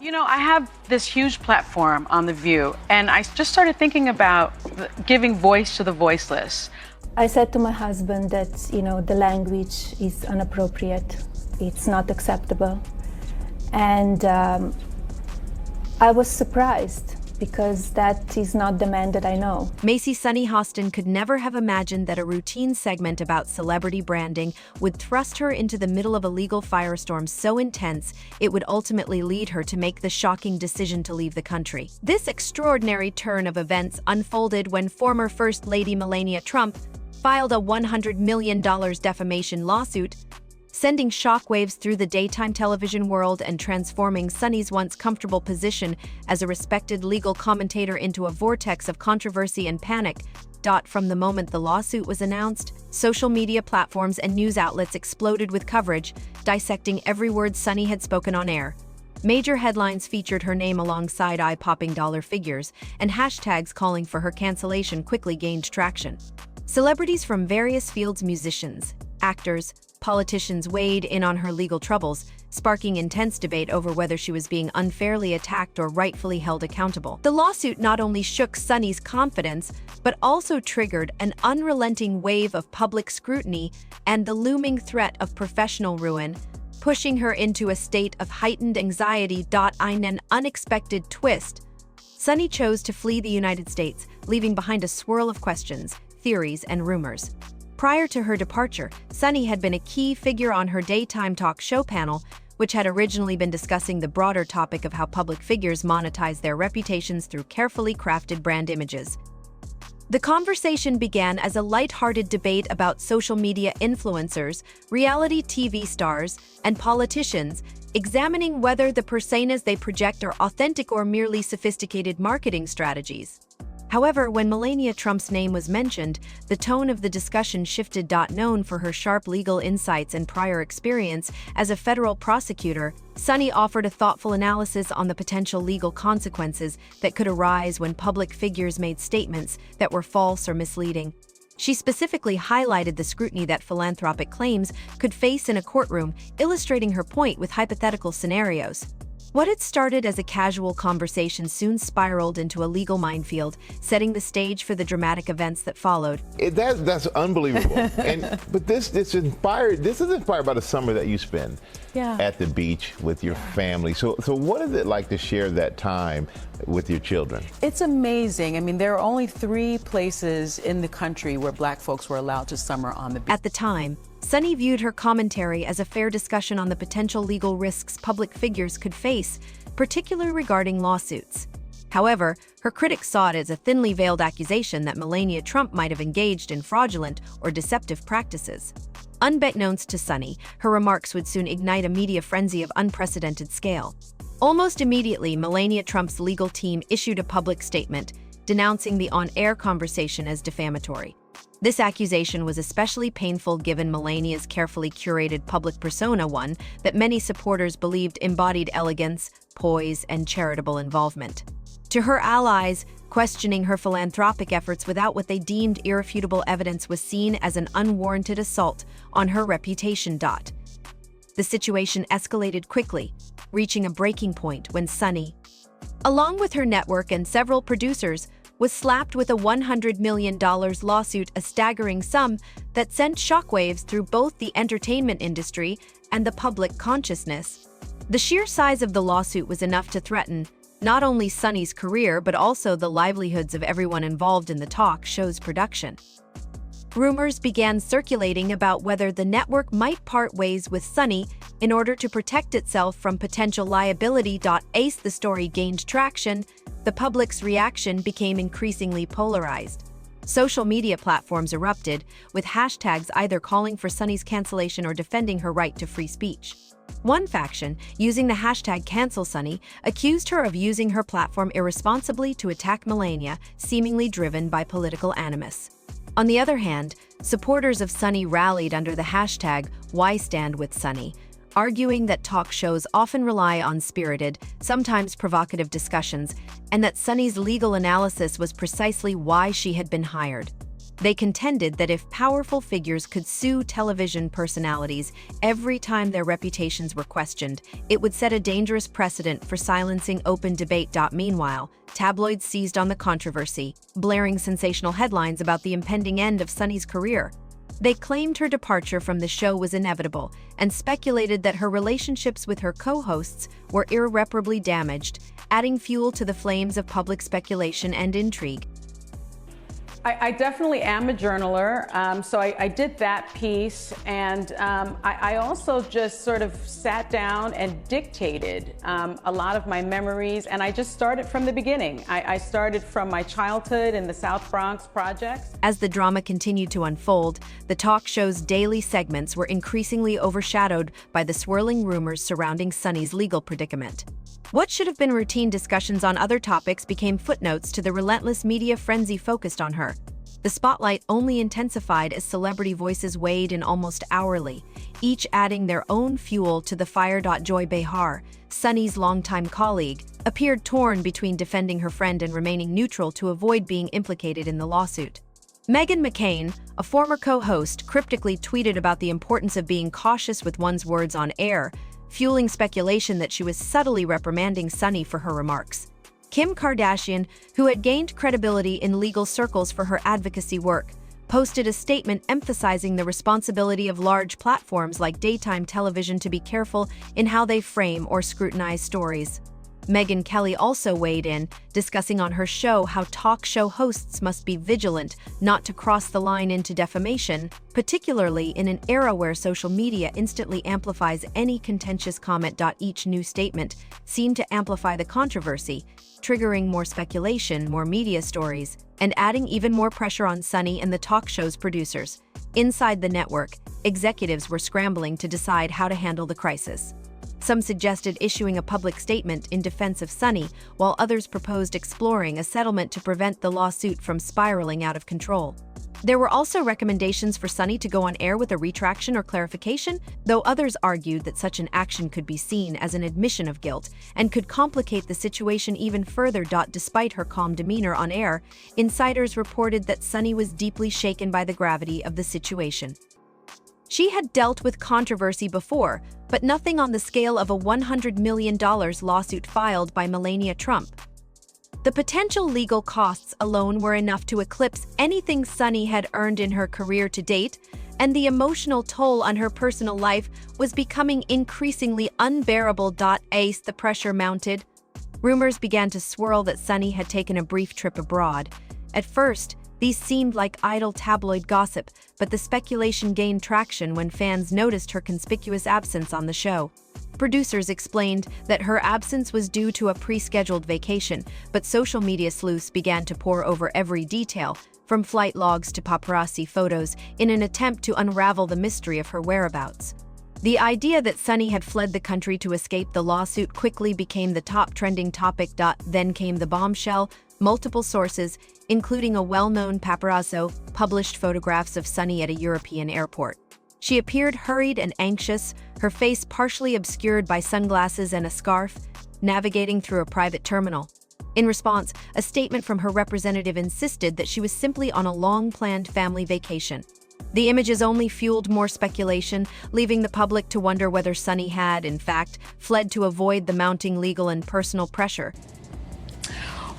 I have this huge platform on The View, and I just started thinking about giving voice to the voiceless. I said to my husband that, the language is inappropriate. It's not acceptable. And I was surprised because that is not the man that I know. Macy Sunny Hostin could never have imagined that a routine segment about celebrity branding would thrust her into the middle of a legal firestorm so intense it would ultimately lead her to make the shocking decision to leave the country. This extraordinary turn of events unfolded when former First Lady Melania Trump filed a $100 million defamation lawsuit, sending shockwaves through the daytime television world and transforming Sunny's once comfortable position as a respected legal commentator into a vortex of controversy and panic. From the moment the lawsuit was announced, social media platforms and news outlets exploded with coverage, dissecting every word Sunny had spoken on air. Major headlines featured her name alongside eye-popping dollar figures, and hashtags calling for her cancellation quickly gained traction. Celebrities from various fields, musicians, actors, politicians weighed in on her legal troubles, sparking intense debate over whether she was being unfairly attacked or rightfully held accountable. The lawsuit not only shook Sunny's confidence, but also triggered an unrelenting wave of public scrutiny and the looming threat of professional ruin, pushing her into a state of heightened anxiety. In an unexpected twist, Sunny chose to flee the United States, leaving behind a swirl of questions, theories, and rumors. Prior to her departure, Sunny had been a key figure on her daytime talk show panel, which had originally been discussing the broader topic of how public figures monetize their reputations through carefully crafted brand images. The conversation began as a light-hearted debate about social media influencers, reality TV stars, and politicians, examining whether the personas they project are authentic or merely sophisticated marketing strategies. However, when Melania Trump's name was mentioned, the tone of the discussion shifted. Known for her sharp legal insights and prior experience as a federal prosecutor, Sunny offered a thoughtful analysis on the potential legal consequences that could arise when public figures made statements that were false or misleading. She specifically highlighted the scrutiny that philanthropic claims could face in a courtroom, illustrating her point with hypothetical scenarios. What had started as a casual conversation soon spiraled into a legal minefield, setting the stage for the dramatic events that followed. That's unbelievable. But this is inspired by the summer that you spend at the beach with your family. So what is it like to share that time with your children? It's amazing. I mean, there are only 3 places in the country where Black folks were allowed to summer on the beach. At the time, Sunny viewed her commentary as a fair discussion on the potential legal risks public figures could face, particularly regarding lawsuits. However, her critics saw it as a thinly veiled accusation that Melania Trump might have engaged in fraudulent or deceptive practices. Unbeknownst to Sunny, her remarks would soon ignite a media frenzy of unprecedented scale. Almost immediately, Melania Trump's legal team issued a public statement denouncing the on-air conversation as defamatory. This accusation was especially painful given Melania's carefully curated public persona, one that many supporters believed embodied elegance, poise, and charitable involvement. To her allies, questioning her philanthropic efforts without what they deemed irrefutable evidence was seen as an unwarranted assault on her reputation. The situation escalated quickly, reaching a breaking point when Sunny, along with her network and several producers, was slapped with a $100 million lawsuit, a staggering sum that sent shockwaves through both the entertainment industry and the public consciousness. The sheer size of the lawsuit was enough to threaten not only Sunny's career but also the livelihoods of everyone involved in the talk show's production. Rumors began circulating about whether the network might part ways with Sunny in order to protect itself from potential liability. As the story gained traction, the public's reaction became increasingly polarized. Social media platforms erupted, with hashtags either calling for Sunny's cancellation or defending her right to free speech. One faction, using the hashtag #CancelSunny, accused her of using her platform irresponsibly to attack Melania, seemingly driven by political animus. On the other hand, supporters of Sunny rallied under the hashtag #WhyStandWithSunny, arguing that talk shows often rely on spirited, sometimes provocative discussions, and that Sunny's legal analysis was precisely why she had been hired. They contended that if powerful figures could sue television personalities every time their reputations were questioned, it would set a dangerous precedent for silencing open debate. Meanwhile, tabloids seized on the controversy, blaring sensational headlines about the impending end of Sunny's career. They claimed her departure from the show was inevitable and speculated that her relationships with her co-hosts were irreparably damaged, adding fuel to the flames of public speculation and intrigue. I definitely am a journaler, so I did that piece, and I also just sort of sat down and dictated a lot of my memories, and I just started from the beginning. I started from my childhood in the South Bronx projects. As the drama continued to unfold, the talk show's daily segments were increasingly overshadowed by the swirling rumors surrounding Sunny's legal predicament. What should have been routine discussions on other topics became footnotes to the relentless media frenzy focused on her. The spotlight only intensified as celebrity voices weighed in almost hourly, each adding their own fuel to the fire. Joy Behar, Sunny's longtime colleague, appeared torn between defending her friend and remaining neutral to avoid being implicated in the lawsuit. Meghan McCain, a former co-host, cryptically tweeted about the importance of being cautious with one's words on air, fueling speculation that she was subtly reprimanding Sunny for her remarks. Kim Kardashian, who had gained credibility in legal circles for her advocacy work, posted a statement emphasizing the responsibility of large platforms like daytime television to be careful in how they frame or scrutinize stories. Megyn Kelly also weighed in, discussing on her show how talk show hosts must be vigilant not to cross the line into defamation, particularly in an era where social media instantly amplifies any contentious comment. Each new statement seemed to amplify the controversy, triggering more speculation, more media stories, and adding even more pressure on Sunny and the talk show's producers. Inside the network, executives were scrambling to decide how to handle the crisis. Some suggested issuing a public statement in defense of Sunny, while others proposed exploring a settlement to prevent the lawsuit from spiraling out of control. There were also recommendations for Sunny to go on air with a retraction or clarification, though others argued that such an action could be seen as an admission of guilt and could complicate the situation even further. Despite her calm demeanor on air, insiders reported that Sunny was deeply shaken by the gravity of the situation. She had dealt with controversy before, but nothing on the scale of a $100 million lawsuit filed by Melania Trump. The potential legal costs alone were enough to eclipse anything Sunny had earned in her career to date, and the emotional toll on her personal life was becoming increasingly unbearable. As the pressure mounted, rumors began to swirl that Sunny had taken a brief trip abroad. At first, these seemed like idle tabloid gossip, but the speculation gained traction when fans noticed her conspicuous absence on the show. Producers explained that her absence was due to a pre-scheduled vacation, but social media sleuths began to pore over every detail, from flight logs to paparazzi photos, in an attempt to unravel the mystery of her whereabouts. The idea that Sunny had fled the country to escape the lawsuit quickly became the top trending topic. Then came the bombshell. Multiple sources, including a well-known paparazzo, published photographs of Sunny at a European airport. She appeared hurried and anxious, her face partially obscured by sunglasses and a scarf, navigating through a private terminal. In response, a statement from her representative insisted that she was simply on a long-planned family vacation. The images only fueled more speculation, leaving the public to wonder whether Sunny had, in fact, fled to avoid the mounting legal and personal pressure.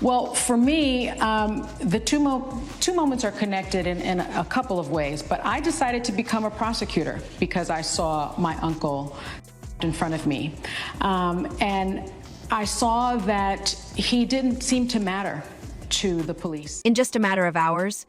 Well, for me, the two moments are connected in a couple of ways, but I decided to become a prosecutor because I saw my uncle in front of me. And I saw that he didn't seem to matter to the police. In just a matter of hours,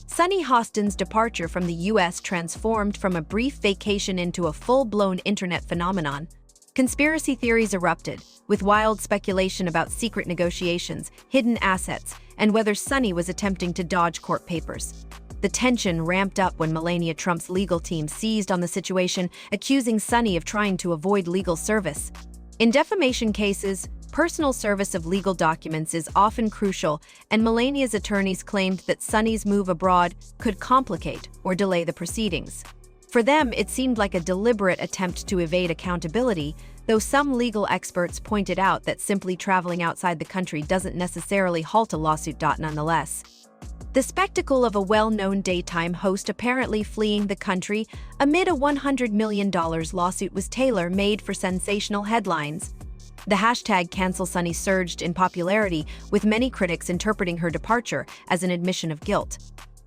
Sunny Hostin's departure from the U.S. transformed from a brief vacation into a full-blown internet phenomenon. Conspiracy theories erupted, with wild speculation about secret negotiations, hidden assets, and whether Sunny was attempting to dodge court papers. The tension ramped up when Melania Trump's legal team seized on the situation, accusing Sunny of trying to avoid legal service. In defamation cases, personal service of legal documents is often crucial, and Melania's attorneys claimed that Sunny's move abroad could complicate or delay the proceedings. For them, it seemed like a deliberate attempt to evade accountability, though some legal experts pointed out that simply traveling outside the country doesn't necessarily halt a lawsuit. Nonetheless, The spectacle of a well-known daytime host apparently fleeing the country amid a $100 million lawsuit was tailor-made for sensational headlines. The hashtag #CancelSunny surged in popularity, with many critics interpreting her departure as an admission of guilt.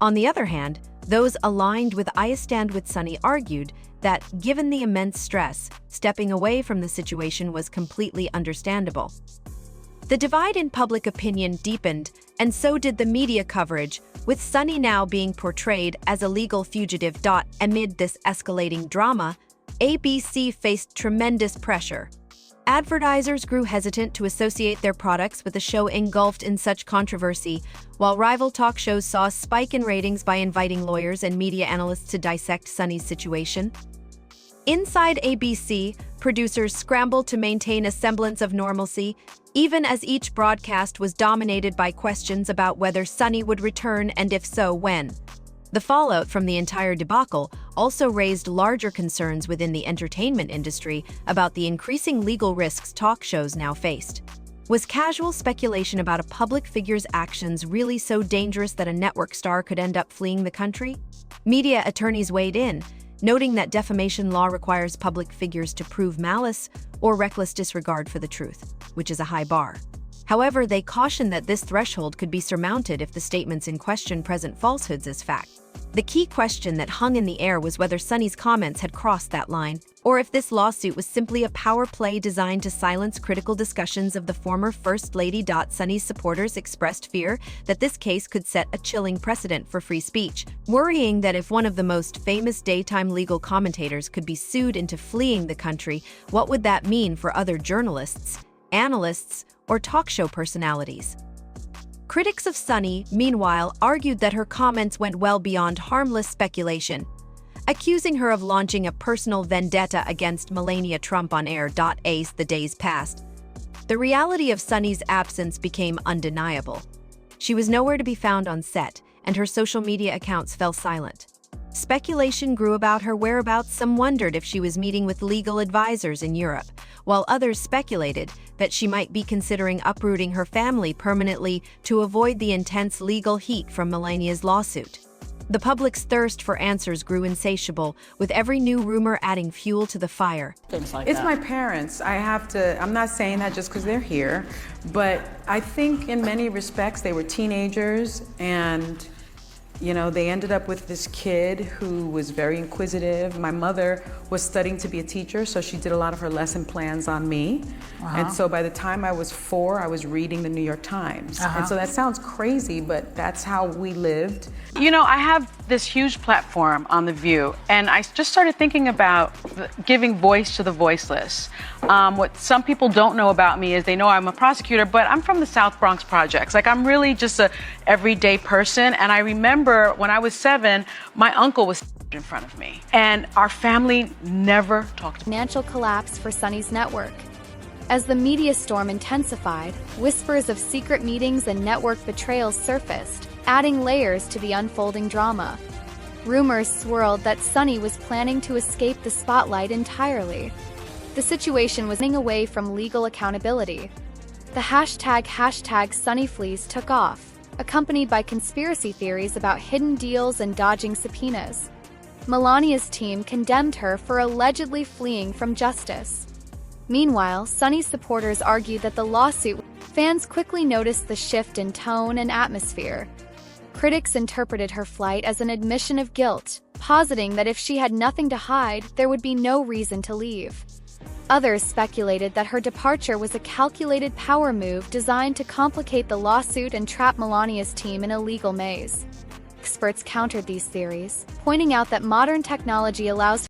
On the other hand, those aligned with I Stand With Sunny argued that, given the immense stress, stepping away from the situation was completely understandable. The divide in public opinion deepened, and so did the media coverage, with Sunny now being portrayed as a legal fugitive. Amid this escalating drama, ABC faced tremendous pressure. Advertisers grew hesitant to associate their products with a show engulfed in such controversy, while rival talk shows saw a spike in ratings by inviting lawyers and media analysts to dissect Sunny's situation. Inside ABC, producers scrambled to maintain a semblance of normalcy, even as each broadcast was dominated by questions about whether Sunny would return and if so, when. The fallout from the entire debacle also raised larger concerns within the entertainment industry about the increasing legal risks talk shows now faced. Was casual speculation about a public figure's actions really so dangerous that a network star could end up fleeing the country? Media attorneys weighed in, noting that defamation law requires public figures to prove malice or reckless disregard for the truth, which is a high bar. However, they cautioned that this threshold could be surmounted if the statements in question present falsehoods as fact. The key question that hung in the air was whether Sunny's comments had crossed that line, or if this lawsuit was simply a power play designed to silence critical discussions of the former First Lady. Sunny's supporters expressed fear that this case could set a chilling precedent for free speech, worrying that if one of the most famous daytime legal commentators could be sued into fleeing the country, what would that mean for other journalists, analysts, or talk show personalities? Critics of Sunny, meanwhile, argued that her comments went well beyond harmless speculation, accusing her of launching a personal vendetta against Melania Trump on air. As the days passed, the reality of Sunny's absence became undeniable. She was nowhere to be found on set, and her social media accounts fell silent. Speculation grew about her whereabouts. Some wondered if she was meeting with legal advisors in Europe, while others speculated that she might be considering uprooting her family permanently to avoid the intense legal heat from Melania's lawsuit. The public's thirst for answers grew insatiable, with every new rumor adding fuel to the fire. It's my parents. I'm not saying that just because they're here, but I think in many respects they were teenagers, and they ended up with this kid who was very inquisitive. My mother was studying to be a teacher, so she did a lot of her lesson plans on me. And so by the time I was 4, I was reading the New York Times. And so that sounds crazy, but that's how we lived. I have this huge platform on The View, and I just started thinking about giving voice to the voiceless. What some people don't know about me is they know I'm a prosecutor, but I'm from the South Bronx projects. I'm really just a everyday person, and I remember when I was 7, my uncle was in front of me, and our family never talked. Financial collapse for Sunny's network. As the media storm intensified, whispers of secret meetings and network betrayals surfaced, adding layers to the unfolding drama. Rumors swirled that Sunny was planning to escape the spotlight entirely. The situation was running away from legal accountability. The hashtag #SunnyFlees took off, accompanied by conspiracy theories about hidden deals and dodging subpoenas. Melania's team condemned her for allegedly fleeing from justice. Meanwhile, Sunny's supporters argued that the lawsuit. Fans quickly noticed the shift in tone and atmosphere. Critics interpreted her flight as an admission of guilt, positing that if she had nothing to hide, there would be no reason to leave. Others speculated that her departure was a calculated power move designed to complicate the lawsuit and trap Melania's team in a legal maze. Experts countered these theories, pointing out that modern technology allows